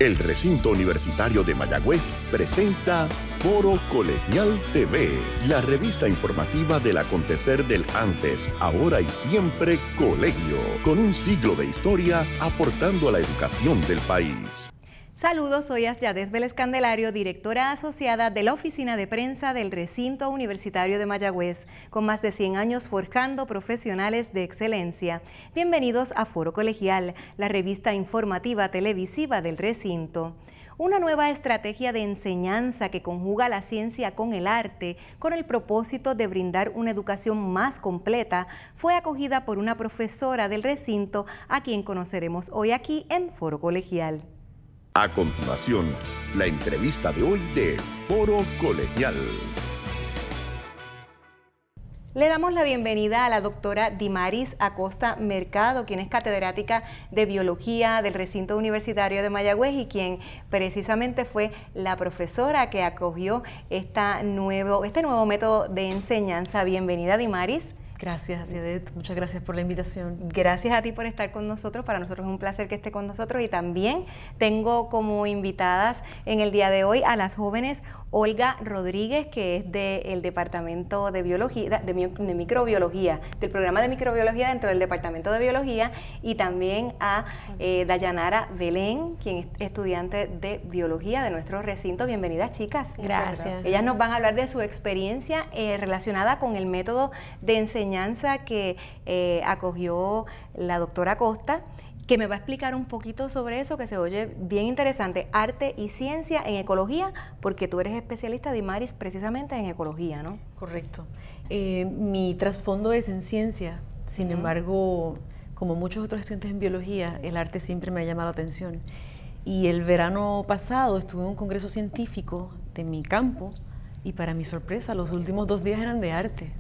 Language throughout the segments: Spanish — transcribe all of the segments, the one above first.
El Recinto Universitario de Mayagüez presenta Foro Colegial TV, la revista informativa del acontecer del antes, ahora y siempre colegio, con un siglo de historia aportando a la educación del país. Saludos, soy Asyadet Vélez Candelario, directora asociada de la Oficina de Prensa del Recinto Universitario de Mayagüez, con más de 100 años forjando profesionales de excelencia. Bienvenidos a Foro Colegial, la revista informativa televisiva del recinto. Una nueva estrategia de enseñanza que conjuga la ciencia con el arte, con el propósito de brindar una educación más completa, fue acogida por una profesora del recinto, a quien conoceremos hoy aquí en Foro Colegial. A continuación, la entrevista de hoy de Foro Colegial. Le damos la bienvenida a la doctora Dimaris Acosta Mercado, quien es catedrática de Biología del Recinto Universitario de Mayagüez y quien precisamente fue la profesora que acogió este nuevo método de enseñanza. Bienvenida, Dimaris. Gracias, Asyadet. Muchas gracias por la invitación. Gracias a ti por estar con nosotros. Para nosotros es un placer que esté con nosotros. Y también tengo como invitadas en el día de hoy a las jóvenes Olga Rodríguez, que es del Departamento de Biología, de Microbiología, del programa de Microbiología dentro del Departamento de Biología, y también a Dayanara Belén, quien es estudiante de Biología de nuestro recinto. Bienvenidas, chicas. Gracias. Ellas nos van a hablar de su experiencia relacionada con el método de enseñanza que acogió la doctora Acosta, que me va a explicar un poquito sobre eso, que se oye bien interesante, arte y ciencia en ecología, porque tú eres especialista, Dimaris, precisamente en ecología, ¿no? Correcto. Mi trasfondo es en ciencia, sin embargo, como muchos otros estudiantes en biología, el arte siempre me ha llamado la atención. Y el verano pasado estuve en un congreso científico de mi campo y para mi sorpresa los últimos 2 días eran de arte.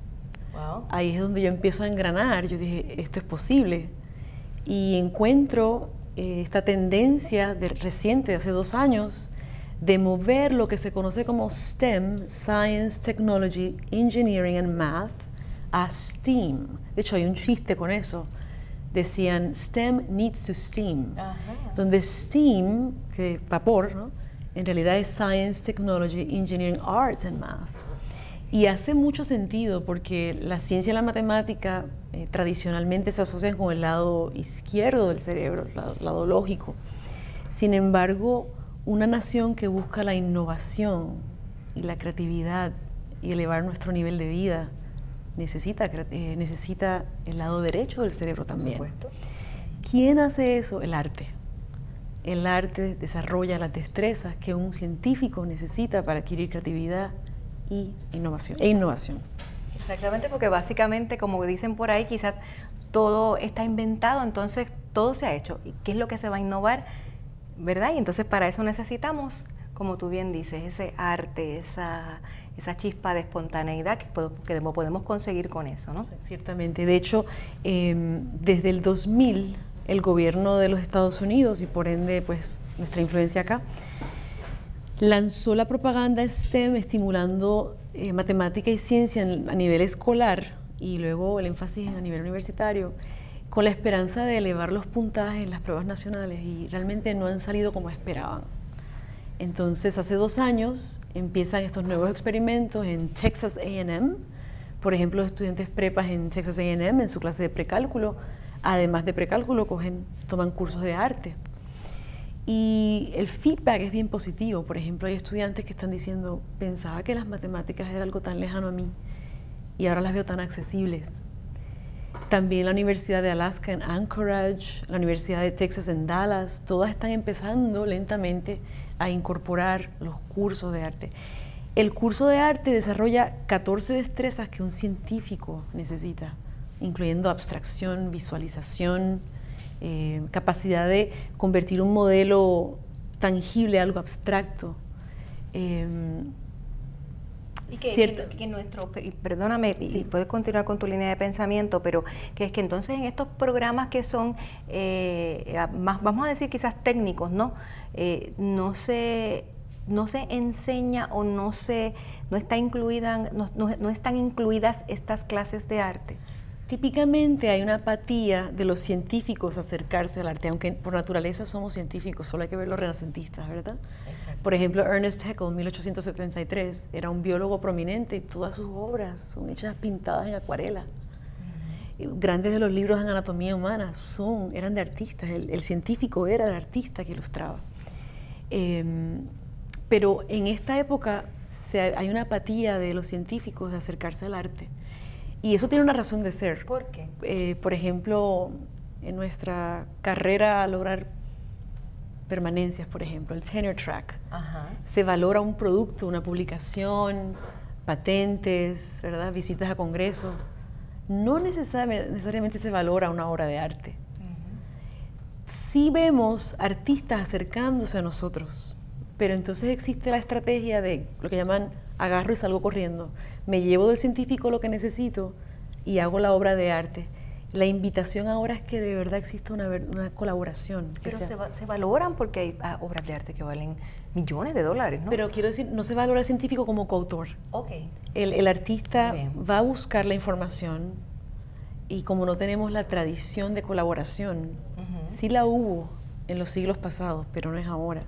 Wow. Ahí es donde yo empiezo a engranar. Yo dije, esto es posible. Y encuentro esta tendencia reciente, de hace 2 años, de mover lo que se conoce como STEM, Science, Technology, Engineering and Math, a STEAM. De hecho, hay un chiste con eso. Decían, STEM needs to STEAM. Ajá. Donde STEAM, que vapor, ¿no?, en realidad es Science, Technology, Engineering, Arts and Math. Y hace mucho sentido porque la ciencia y la matemática tradicionalmente se asocian con el lado izquierdo del cerebro, el lado lógico. Sin embargo, una nación que busca la innovación y la creatividad y elevar nuestro nivel de vida necesita el lado derecho del cerebro también. Por supuesto. ¿Quién hace eso? El arte. El arte desarrolla las destrezas que un científico necesita para adquirir creatividad e innovación. Exactamente, porque básicamente, como dicen por ahí, quizás todo está inventado, entonces todo se ha hecho. ¿Y qué es lo que se va a innovar? ¿Verdad? Y entonces para eso necesitamos, como tú bien dices, ese arte, esa chispa de espontaneidad que podemos conseguir con eso, ¿no? Ciertamente. De hecho, desde el 2000, el gobierno de los Estados Unidos, y por ende, pues, nuestra influencia acá, lanzó la propaganda STEM estimulando matemática y ciencia a nivel escolar y luego el énfasis a nivel universitario con la esperanza de elevar los puntajes en las pruebas nacionales y realmente no han salido como esperaban. Entonces hace 2 años empiezan estos nuevos experimentos en Texas A&M. Por ejemplo, los estudiantes prepas en Texas A&M en su clase de precálculo, además de precálculo, toman cursos de arte. Y el feedback es bien positivo. Por ejemplo, hay estudiantes que están diciendo, pensaba que las matemáticas era algo tan lejano a mí y ahora las veo tan accesibles. También la Universidad de Alaska en Anchorage, la Universidad de Texas en Dallas, todas están empezando lentamente a incorporar los cursos de arte. El curso de arte desarrolla 14 destrezas que un científico necesita, incluyendo abstracción, visualización, capacidad de convertir un modelo tangible a algo abstracto. Y que nuestro, perdóname, sí, y puedes continuar con tu línea de pensamiento, pero que es que entonces en estos programas que son más, vamos a decir quizás técnicos, ¿no? No se enseña o no están incluidas estas clases de arte. Típicamente hay una apatía de los científicos a acercarse al arte, aunque por naturaleza somos científicos, solo hay que ver los renacentistas, ¿verdad? Exacto. Por ejemplo, Ernest Haeckel, 1873, era un biólogo prominente y todas sus obras son hechas pintadas en acuarela. Grandes de los libros de anatomía humana eran de artistas, el científico era el artista que ilustraba. Pero en esta época hay una apatía de los científicos de acercarse al arte. Y eso tiene una razón de ser. ¿Por qué? Por ejemplo, en nuestra carrera a lograr permanencias, por ejemplo, el tenure track, se valora un producto, una publicación, patentes, ¿verdad? Visitas a congresos. No necesariamente se valora una obra de arte. Sí vemos artistas acercándose a nosotros, pero entonces existe la estrategia de lo que llaman agarro y salgo corriendo. Me llevo del científico lo que necesito y hago la obra de arte. La invitación ahora es que de verdad exista una colaboración. Pero se valoran porque hay obras de arte que valen millones de dólares, ¿no? Pero quiero decir, no se valora el científico como coautor. Okay. El artista va a buscar la información y como no tenemos la tradición de colaboración, sí la hubo en los siglos pasados, pero no es ahora.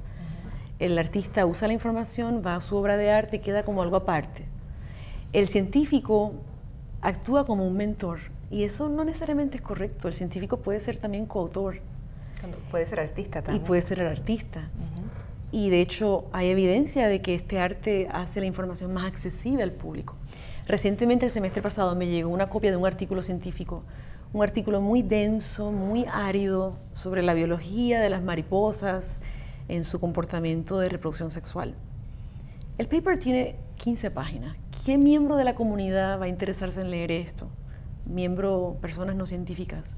El artista usa la información, va a su obra de arte y queda como algo aparte. El científico actúa como un mentor y eso no necesariamente es correcto. El científico puede ser también coautor. Puede ser artista también. Y puede ser el artista. Y de hecho hay evidencia de que este arte hace la información más accesible al público. Recientemente, el semestre pasado, me llegó una copia de un artículo científico, un artículo muy denso, muy árido, sobre la biología de las mariposas en su comportamiento de reproducción sexual. El paper tiene 15 páginas. ¿Qué miembro de la comunidad va a interesarse en leer esto? Personas no científicas.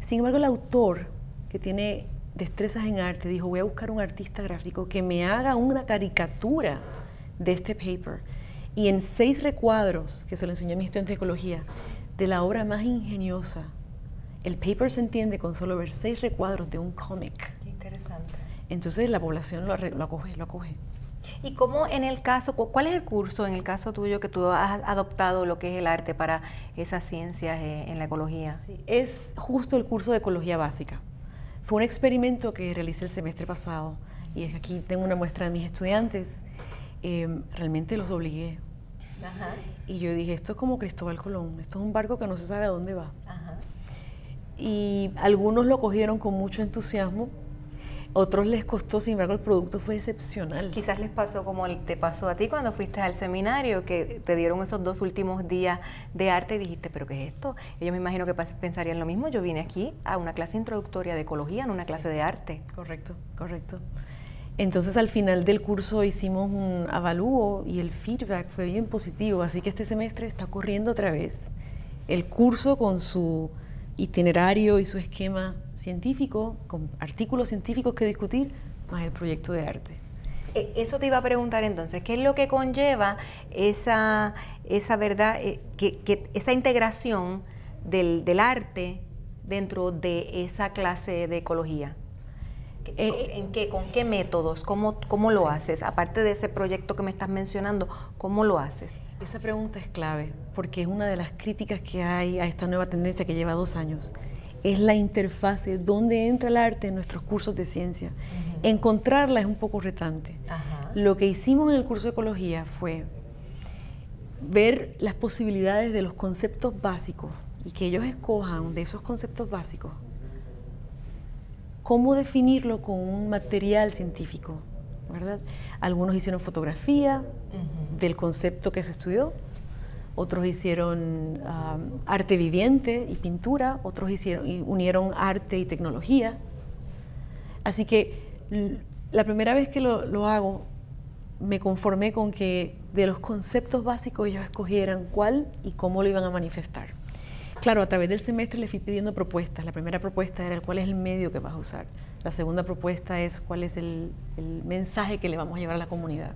Sin embargo, el autor, que tiene destrezas en arte, dijo, voy a buscar un artista gráfico que me haga una caricatura de este paper. Y en 6 recuadros, que se lo enseñé a mis estudiantes de ecología, de la obra más ingeniosa, el paper se entiende con solo ver 6 recuadros de un cómic. Qué interesante. Entonces la población lo acoge. ¿Y cómo en el caso, cuál es el curso en el caso tuyo que tú has adoptado lo que es el arte para esas ciencias en la ecología? Sí, es justo el curso de ecología básica. Fue un experimento que realicé el semestre pasado y aquí tengo una muestra de mis estudiantes. Realmente los obligué. Y yo dije, esto es como Cristóbal Colón, esto es un barco que no se sabe a dónde va. Y algunos lo cogieron con mucho entusiasmo, otros les costó, sin embargo el producto fue excepcional. Quizás les pasó como te pasó a ti cuando fuiste al seminario, que te dieron esos 2 últimos días de arte y dijiste, ¿pero qué es esto? Ellos me imagino que pensarían lo mismo, yo vine aquí a una clase introductoria de ecología, no una clase de arte. Correcto. Entonces al final del curso hicimos un avalúo y el feedback fue bien positivo, así que este semestre está corriendo otra vez el curso con su itinerario y su esquema científico, con artículos científicos que discutir, más el proyecto de arte. Eso te iba a preguntar entonces, ¿qué es lo que conlleva esa verdad, esa integración del arte dentro de esa clase de ecología? ¿Con qué métodos? ¿Cómo lo haces? Aparte de ese proyecto que me estás mencionando, ¿cómo lo haces? Esa pregunta es clave, porque es una de las críticas que hay a esta nueva tendencia que lleva 2 años. Es la interfase, dónde entra el arte en nuestros cursos de ciencia. Encontrarla es un poco retante. Lo que hicimos en el curso de ecología fue ver las posibilidades de los conceptos básicos y que ellos escojan de esos conceptos básicos cómo definirlo con un material científico, ¿verdad? Algunos hicieron fotografía del concepto que se estudió, otros hicieron arte viviente y pintura, otros unieron arte y tecnología. Así que la primera vez que lo hago, me conformé con que de los conceptos básicos ellos escogieran cuál y cómo lo iban a manifestar. Claro, a través del semestre les fui pidiendo propuestas. La primera propuesta era cuál es el medio que vas a usar. La segunda propuesta es cuál es el mensaje que le vamos a llevar a la comunidad.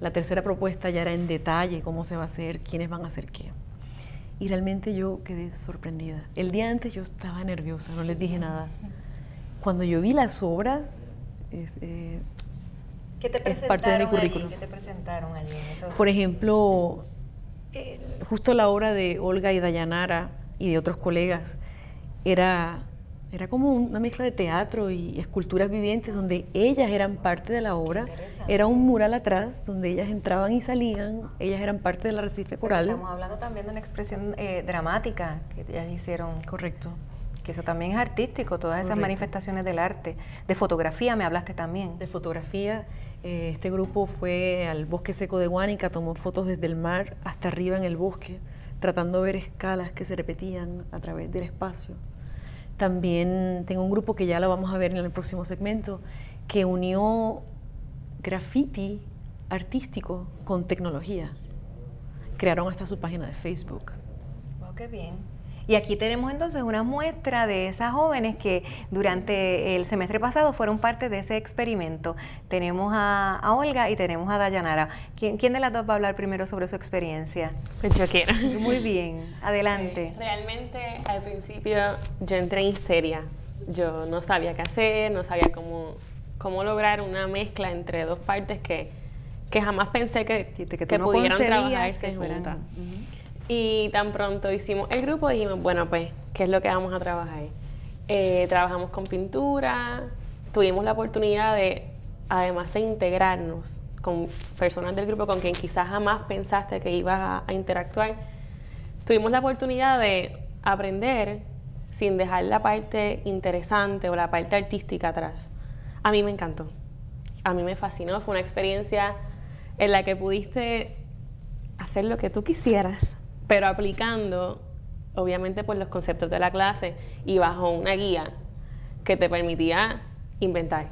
La tercera propuesta ya era en detalle cómo se va a hacer, quiénes van a hacer qué. Y realmente yo quedé sorprendida. El día antes yo estaba nerviosa, no les dije nada. Cuando yo vi las obras, ¿Qué te es parte de mi currículum. ¿Qué te presentaron allí? Por ejemplo, justo la obra de Olga y Dayanara y de otros colegas, era como una mezcla de teatro y esculturas vivientes donde ellas eran parte de la obra. Era un mural atrás donde ellas entraban y salían, ellas eran parte del arrecife coral. Estamos hablando también de una expresión dramática que ellas hicieron. Correcto. Que eso también es artístico, todas esas manifestaciones del arte. De fotografía me hablaste también. De fotografía, este grupo fue al bosque seco de Guánica, tomó fotos desde el mar hasta arriba en el bosque, tratando de ver escalas que se repetían a través del espacio. También tengo un grupo que ya lo vamos a ver en el próximo segmento, que unió graffiti artístico con tecnología. Crearon hasta su página de Facebook. Wow, qué bien. Y aquí tenemos entonces una muestra de esas jóvenes que durante el semestre pasado fueron parte de ese experimento. Tenemos a Olga y tenemos a Dayanara. ¿Quién de las dos va a hablar primero sobre su experiencia? Pues yo quiero. Muy bien, adelante. Realmente al principio yo entré en histeria. Yo no sabía qué hacer, no sabía cómo lograr una mezcla entre dos partes que jamás pensé que pudieran trabajarse juntas. Y tan pronto hicimos el grupo, dijimos, bueno, pues, ¿qué es lo que vamos a trabajar? Trabajamos con pintura, tuvimos la oportunidad de, además de integrarnos con personas del grupo con quien quizás jamás pensaste que ibas a interactuar, tuvimos la oportunidad de aprender sin dejar la parte interesante o la parte artística atrás. A mí me encantó, a mí me fascinó, fue una experiencia en la que pudiste hacer lo que tú quisieras, pero aplicando, obviamente, pues, los conceptos de la clase y bajo una guía que te permitía inventar.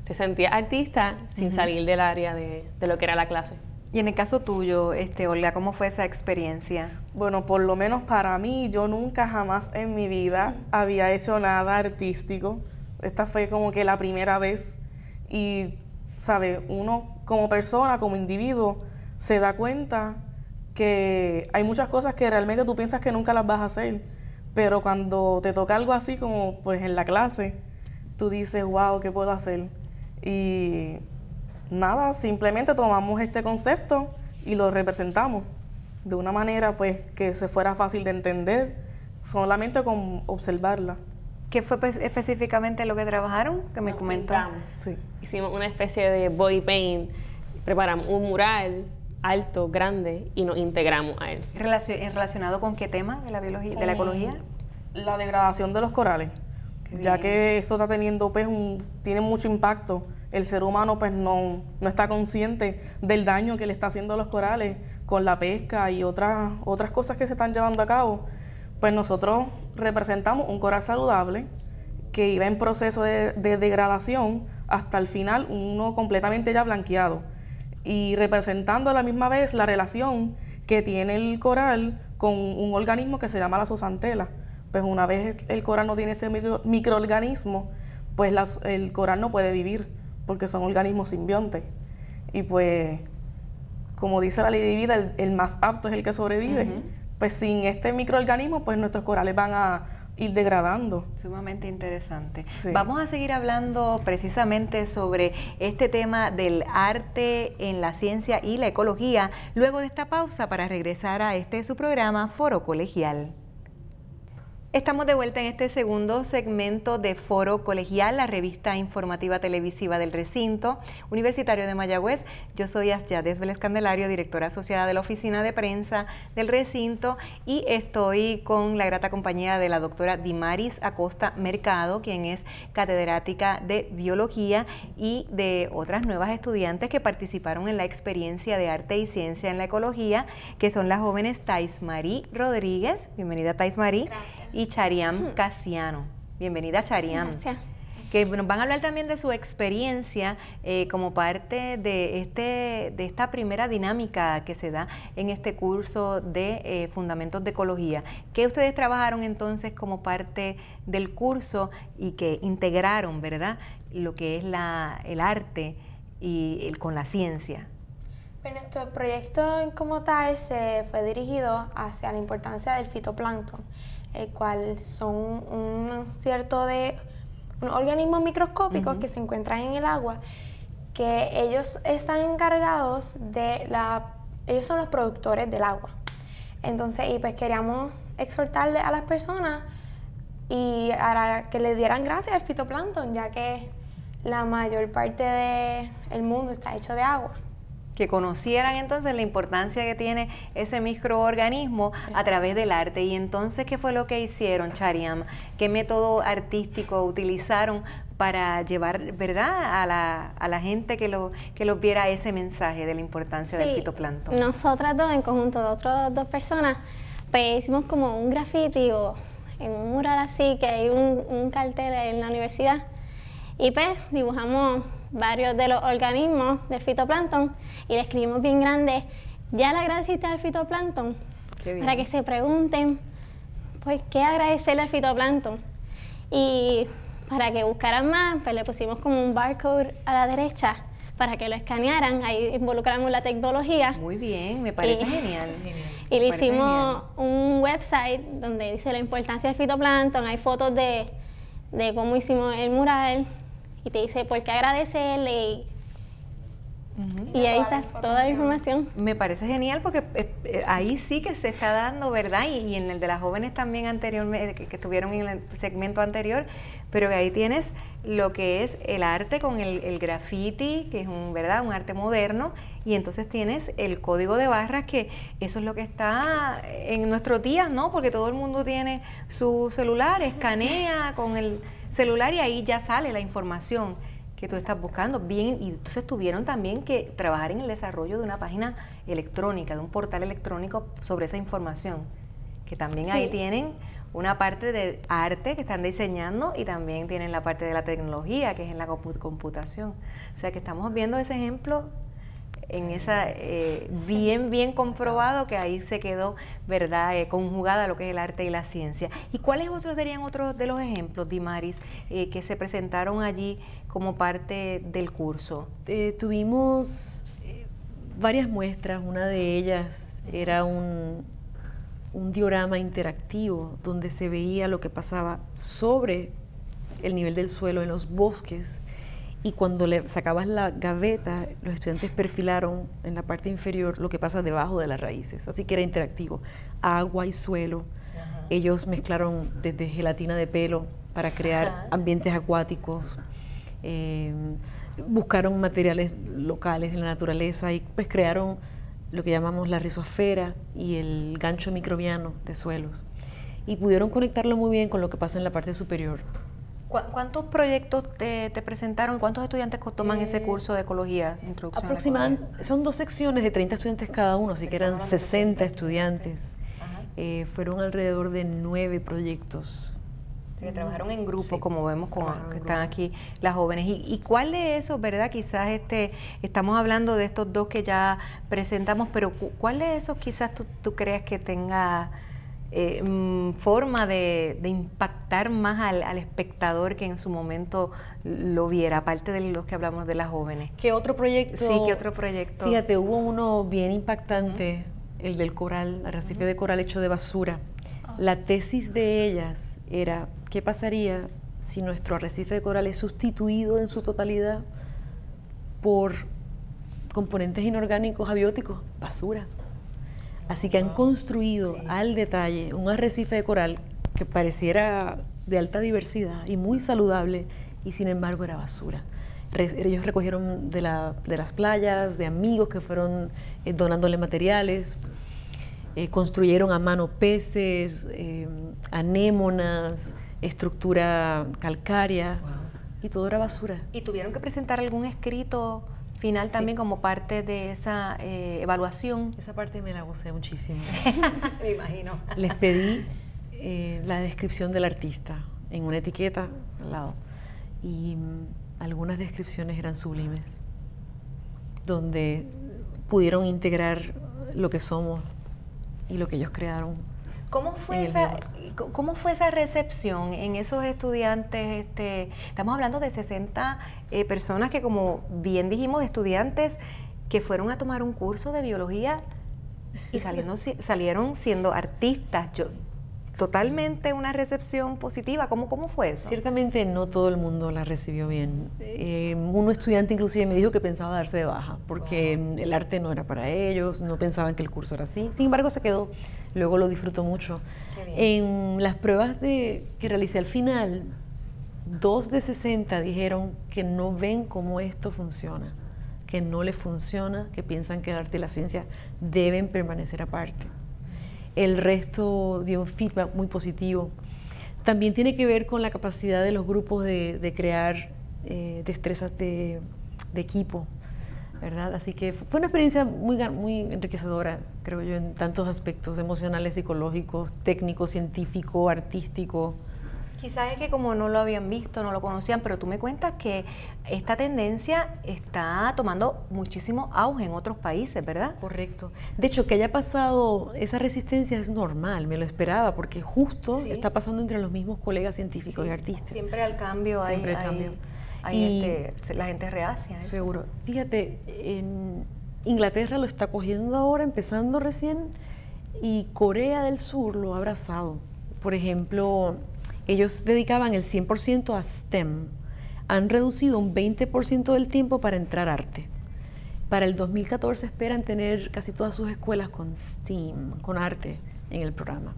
Te sentías artista sin salir del área de lo que era la clase. Y en el caso tuyo, Olga, ¿cómo fue esa experiencia? Bueno, por lo menos para mí, yo nunca jamás en mi vida había hecho nada artístico. Esta fue como que la primera vez y, ¿sabe? Uno como persona, como individuo, se da cuenta que hay muchas cosas que realmente tú piensas que nunca las vas a hacer, pero cuando te toca algo así como pues en la clase, tú dices, wow, ¿qué puedo hacer? Y nada, simplemente tomamos este concepto y lo representamos de una manera pues que se fuera fácil de entender, solamente con observarla. ¿Qué fue específicamente lo que trabajaron? Que me comentó. Sí. Hicimos una especie de body paint, preparamos un mural alto, grande, y nos integramos a él. ¿Relacionado con qué tema de la biología, de la ecología? La degradación de los corales, ya que esto está teniendo, pues, tiene mucho impacto. El ser humano, pues, no está consciente del daño que le está haciendo a los corales con la pesca y otras cosas que se están llevando a cabo. Pues nosotros representamos un coral saludable que iba en proceso de degradación hasta el final, uno completamente ya blanqueado. Y representando a la misma vez la relación que tiene el coral con un organismo que se llama la zoosantela. Pues una vez el coral no tiene este microorganismo, pues el coral no puede vivir, porque son organismos simbiontes. Y pues, como dice la ley de vida, el más apto es el que sobrevive. Pues sin este microorganismo, pues nuestros corales van a ir degradando. Sumamente interesante. Sí. Vamos a seguir hablando precisamente sobre este tema del arte en la ciencia y la ecología luego de esta pausa para regresar a su programa Foro Colegial. Estamos de vuelta en este segundo segmento de Foro Colegial, la revista informativa televisiva del recinto universitario de Mayagüez. Yo soy Asyadet Vélez Candelario, directora asociada de la oficina de prensa del recinto, y estoy con la grata compañía de la doctora Dimaris Acosta Mercado, quien es catedrática de biología, y de otras nuevas estudiantes que participaron en la experiencia de arte y ciencia en la ecología, que son las jóvenes Taismarí Rodríguez. Bienvenida, Taismarí. Gracias. Y Chariam Casiano. Bienvenida, Chariam. Gracias. Que nos van a hablar también de su experiencia como parte de esta primera dinámica que se da en este curso de Fundamentos de Ecología. ¿Qué ustedes trabajaron entonces como parte del curso y que integraron, verdad, lo que es el arte con la ciencia? Pues nuestro proyecto como tal se fue dirigido hacia la importancia del fitoplancton, el cual son unos organismos microscópicos que se encuentran en el agua, que ellos están encargados ellos son los productores del agua. Entonces, y pues queríamos exhortarle a las personas y a que le dieran gracias al fitoplancton, ya que la mayor parte del mundo está hecho de agua. Que conocieran entonces la importancia que tiene ese microorganismo a través del arte. Y entonces, ¿qué fue lo que hicieron, Chariam? ¿Qué método artístico utilizaron para llevar, verdad, a la gente que los viera ese mensaje de la importancia del fitoplancton? Nosotras dos, en conjunto de otras 2 personas, pues hicimos como un graffiti o en un mural así, que hay un cartel en la universidad, y pues dibujamos varios de los organismos del fitoplancton y le escribimos bien grande: ¿ya le agradeciste al fitoplancton? Para que se pregunten, pues, ¿qué agradecerle al fitoplancton? Y para que buscaran más, pues le pusimos como un barcode a la derecha para que lo escanearan. Ahí involucramos la tecnología. Muy bien, me parece genial. Y le hicimos un website donde dice la importancia del fitoplancton, hay fotos de cómo hicimos el mural, y te dice por qué agradecerle, y ahí está toda la información. Me parece genial porque ahí sí que se está dando, ¿verdad? Y en el de las jóvenes también anteriormente, que estuvieron en el segmento anterior, pero ahí tienes lo que es el arte con el graffiti, que es ¿verdad? Un arte moderno, y entonces tienes el código de barras, que eso es lo que está en nuestros días, ¿no? Porque todo el mundo tiene su celular, escanea con el celular y ahí ya sale la información que tú estás buscando. Bien, y entonces tuvieron también que trabajar en el desarrollo de una página electrónica, de un portal electrónico sobre esa información, que también ahí tienen una parte de arte que están diseñando y también tienen la parte de la tecnología, que es en la computación. O sea que estamos viendo ese ejemplo en esa, bien comprobado, que ahí se quedó, ¿verdad?, conjugada lo que es el arte y la ciencia. ¿Y cuáles serían otros de los ejemplos, Dimaris, que se presentaron allí como parte del curso? Tuvimos varias muestras. Una de ellas era un diorama interactivo donde se veía lo que pasaba sobre el nivel del suelo en los bosques, y cuando le sacabas la gaveta, los estudiantes perfilaron en la parte inferior lo que pasa debajo de las raíces, así que era interactivo, agua y suelo. Ellos mezclaron desde gelatina de pelo para crear ambientes acuáticos, buscaron materiales locales en la naturaleza y pues crearon lo que llamamos la rizosfera y el gancho microbiano de suelos, y pudieron conectarlo muy bien con lo que pasa en la parte superior. ¿Cuántos proyectos te presentaron? ¿Cuántos estudiantes toman ese curso de ecología? Aproximadamente, son 2 secciones de 30 estudiantes cada uno, así que eran 60 estudiantes. Fueron alrededor de 9 proyectos. Que trabajaron en grupo, como vemos que están aquí las jóvenes. ¿Y cuál de esos, verdad? Quizás estamos hablando de estos 2 que ya presentamos, pero ¿cuál de esos quizás tú crees que tenga forma de impactar más al espectador que en su momento lo viera, aparte de los que hablamos de las jóvenes? ¿Qué otro proyecto? Sí, ¿qué otro proyecto? Fíjate, hubo uno bien impactante, el del coral, el arrecife de coral hecho de basura. La tesis de ellas era: ¿qué pasaría si nuestro arrecife de coral es sustituido en su totalidad por componentes inorgánicos abióticos? Basura. Así que han construido al detalle un arrecife de coral que pareciera de alta diversidad y muy saludable, y sin embargo era basura. Ellos recogieron de las playas, de amigos que fueron donándole materiales, construyeron a mano peces, anémonas, estructura calcárea, y todo era basura. ¿Y tuvieron que presentar algún escrito final también como parte de esa evaluación? Esa parte me la gocé muchísimo. Me imagino. Les pedí la descripción del artista en una etiqueta al lado, y algunas descripciones eran sublimes, donde pudieron integrar lo que somos y lo que ellos crearon. ¿Cómo fue esa recepción en esos estudiantes? Estamos hablando de 60 personas que, como bien dijimos, estudiantes que fueron a tomar un curso de biología y salieron siendo artistas. totalmente una recepción positiva. ¿Cómo fue eso? Ciertamente no todo el mundo la recibió bien. Un estudiante inclusive me dijo que pensaba darse de baja porque el arte no era para ellos, no pensaban que el curso era así. Sin embargo, se quedó, luego lo disfrutó mucho. En las pruebas que realicé al final, 2 de 60 dijeron que no ven cómo esto funciona, que no les funciona, que piensan que el arte y la ciencia deben permanecer aparte. El resto dio un feedback muy positivo. También tiene que ver con la capacidad de los grupos de crear destrezas de equipo, ¿verdad? Así que fue una experiencia muy enriquecedora, creo yo, en tantos aspectos emocionales, psicológicos, técnicos, científico, artístico. Quizás es que como no lo habían visto, no lo conocían, pero tú me cuentas que esta tendencia está tomando muchísimo auge en otros países, ¿verdad? Correcto. De hecho, que haya pasado esa resistencia es normal, me lo esperaba, porque justo está pasando entre los mismos colegas científicos y artistas. Siempre al cambio Siempre hay la gente reacia. Eso. Seguro. Fíjate, en Inglaterra lo está cogiendo ahora, empezando recién, y Corea del Sur lo ha abrazado. Por ejemplo, ellos dedicaban el 100% a STEM. Han reducido un 20% del tiempo para entrar arte. Para el 2014 esperan tener casi todas sus escuelas con STEAM, con arte en el programa.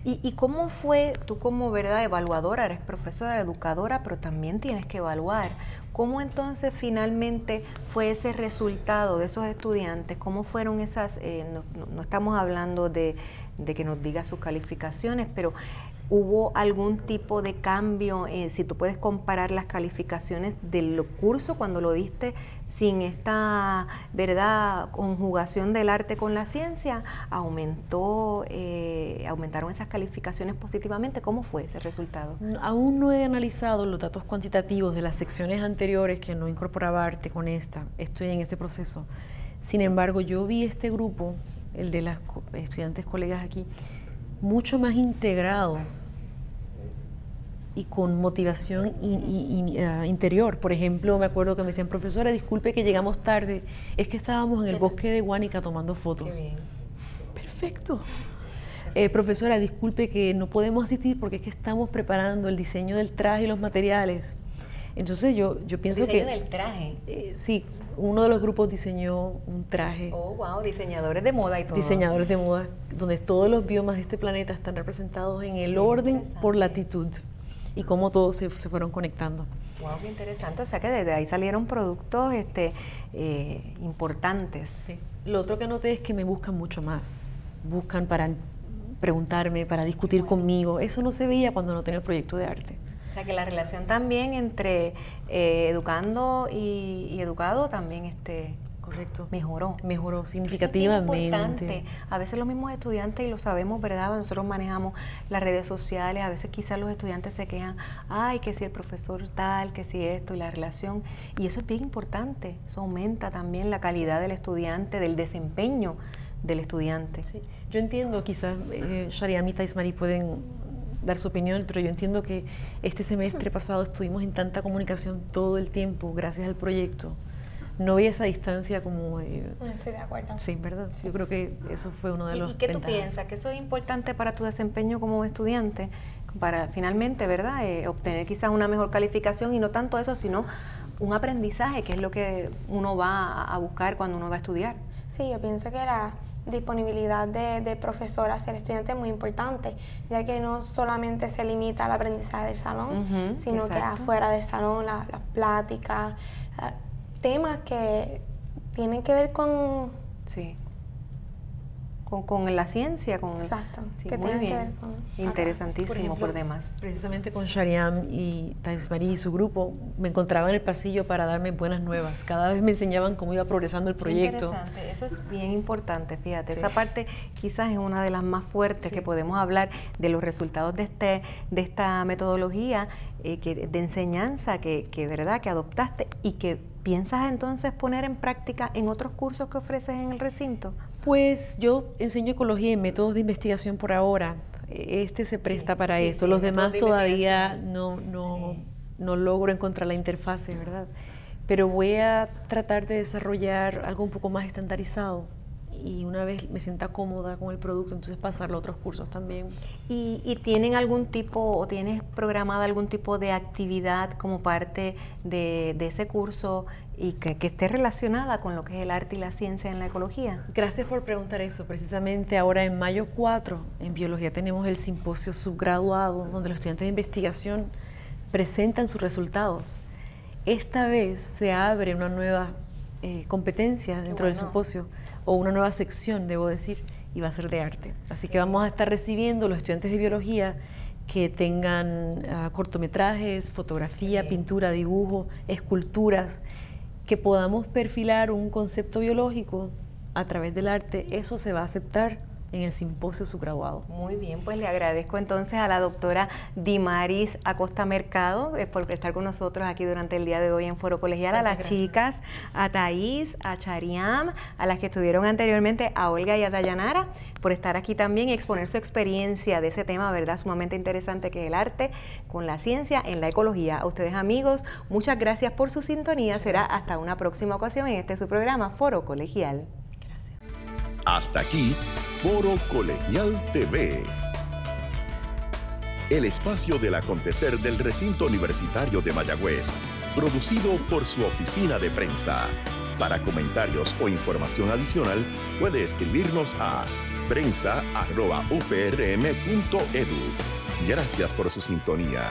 ¿Y cómo fue, tú como verdad evaluadora, eres profesora, educadora, pero también tienes que evaluar? ¿Cómo entonces finalmente fue ese resultado de esos estudiantes? ¿Cómo fueron esas, no estamos hablando de que nos diga sus calificaciones, pero ¿hubo algún tipo de cambio? Si tú puedes comparar las calificaciones del curso cuando lo diste sin esta, ¿verdad?, conjugación del arte con la ciencia, aumentaron esas calificaciones positivamente. ¿Cómo fue ese resultado? Aún no he analizado los datos cuantitativos de las secciones anteriores que no incorporaba arte con esta. Estoy en ese proceso. Sin embargo, yo vi este grupo, el de las estudiantes colegas aquí, mucho más integrados y con motivación interior. Por ejemplo, me acuerdo que me decían, profesora, disculpe que llegamos tarde, es que estábamos en el bosque de Guánica tomando fotos. Qué bien. Perfecto. Profesora, disculpe que no podemos asistir porque es que estamos preparando el diseño del traje y los materiales. Entonces yo pienso que... ¿El diseño del traje? Sí, uno de los grupos diseñó un traje. Oh, wow, diseñadores de moda y todo. Diseñadores de moda, donde todos los biomas de este planeta están representados en el orden por latitud y cómo todos se fueron conectando. Wow, qué interesante. O sea que desde ahí salieron productos importantes. Sí. Lo otro que noté es que me buscan mucho más. Buscan para preguntarme, para discutir conmigo. Eso no se veía cuando no tenía el proyecto de arte. O sea que la relación también entre educando y educado también correcto, mejoró significativamente. Es importante. A veces los mismos estudiantes, y lo sabemos, ¿verdad? Nosotros manejamos las redes sociales, a veces quizás los estudiantes se quejan, ay, que si el profesor tal, que si esto, y la relación, y eso es bien importante, eso aumenta también la calidad del estudiante, del desempeño del estudiante. Sí. Yo entiendo, quizás Shariam y Taismari pueden dar su opinión, pero yo entiendo que este semestre pasado estuvimos en tanta comunicación todo el tiempo, gracias al proyecto. No veía esa distancia como... Estoy de acuerdo. Sí, ¿verdad? Sí. Yo creo que eso fue uno de los ¿Y qué ventajas. tú piensas? ¿Que eso es importante para tu desempeño como estudiante? Para finalmente, ¿verdad? Obtener quizás una mejor calificación y no tanto eso, sino un aprendizaje, que es lo que uno va a buscar cuando uno va a estudiar. Sí, yo pienso que la disponibilidad de profesor hacia el estudiante es muy importante, ya que no solamente se limita al aprendizaje del salón, sino que afuera del salón, las pláticas, temas que tienen que ver con... Sí. Con la ciencia, con... Exacto. Sí, que muy tienen bien. que ver con... Interesantísimo por demás. Precisamente con Shariam y Taismari y su grupo, me encontraba en el pasillo para darme buenas nuevas. Cada vez me enseñaban cómo iba progresando el proyecto. Interesante, eso es bien importante, fíjate. Sí. Esa parte quizás es una de las más fuertes que podemos hablar de los resultados de esta metodología de enseñanza que ¿verdad? Que adoptaste y que piensas entonces poner en práctica en otros cursos que ofreces en el recinto. Pues yo enseño ecología y métodos de investigación por ahora. Este se presta para esto. Los demás todavía no logro encontrar la interfase, ¿verdad? Pero voy a tratar de desarrollar algo un poco más estandarizado y una vez me sienta cómoda con el producto, entonces pasarlo a otros cursos también. ¿Y tienen algún tipo o tienes programada algún tipo de actividad como parte de ese curso y que esté relacionada con lo que es el arte y la ciencia en la ecología? Gracias por preguntar eso. Precisamente ahora en mayo 4, en biología tenemos el simposio subgraduado, donde los estudiantes de investigación presentan sus resultados. Esta vez se abre una nueva competencia dentro del simposio, o una nueva sección, debo decir, y va a ser de arte. Así que vamos a estar recibiendo los estudiantes de biología que tengan cortometrajes, fotografía, pintura, dibujo, esculturas, que podamos perfilar un concepto biológico a través del arte. Eso se va a aceptar en el simposio subgraduado. Muy bien, pues le agradezco entonces a la doctora Dimaris Acosta Mercado por estar con nosotros aquí durante el día de hoy en Foro Colegial, a las chicas, a Thais, a Chariam, a las que estuvieron anteriormente, a Olga y a Dayanara, por estar aquí también y exponer su experiencia de ese tema, ¿verdad?, sumamente interesante, que es el arte con la ciencia en la ecología. A ustedes, amigos, muchas gracias por su sintonía. Será hasta una próxima ocasión en este su programa Foro Colegial. Gracias. Hasta aquí, Foro Colegial TV. El espacio del acontecer del recinto universitario de Mayagüez, producido por su oficina de prensa. Para comentarios o información adicional, puede escribirnos a prensa@uprm.edu. Gracias por su sintonía.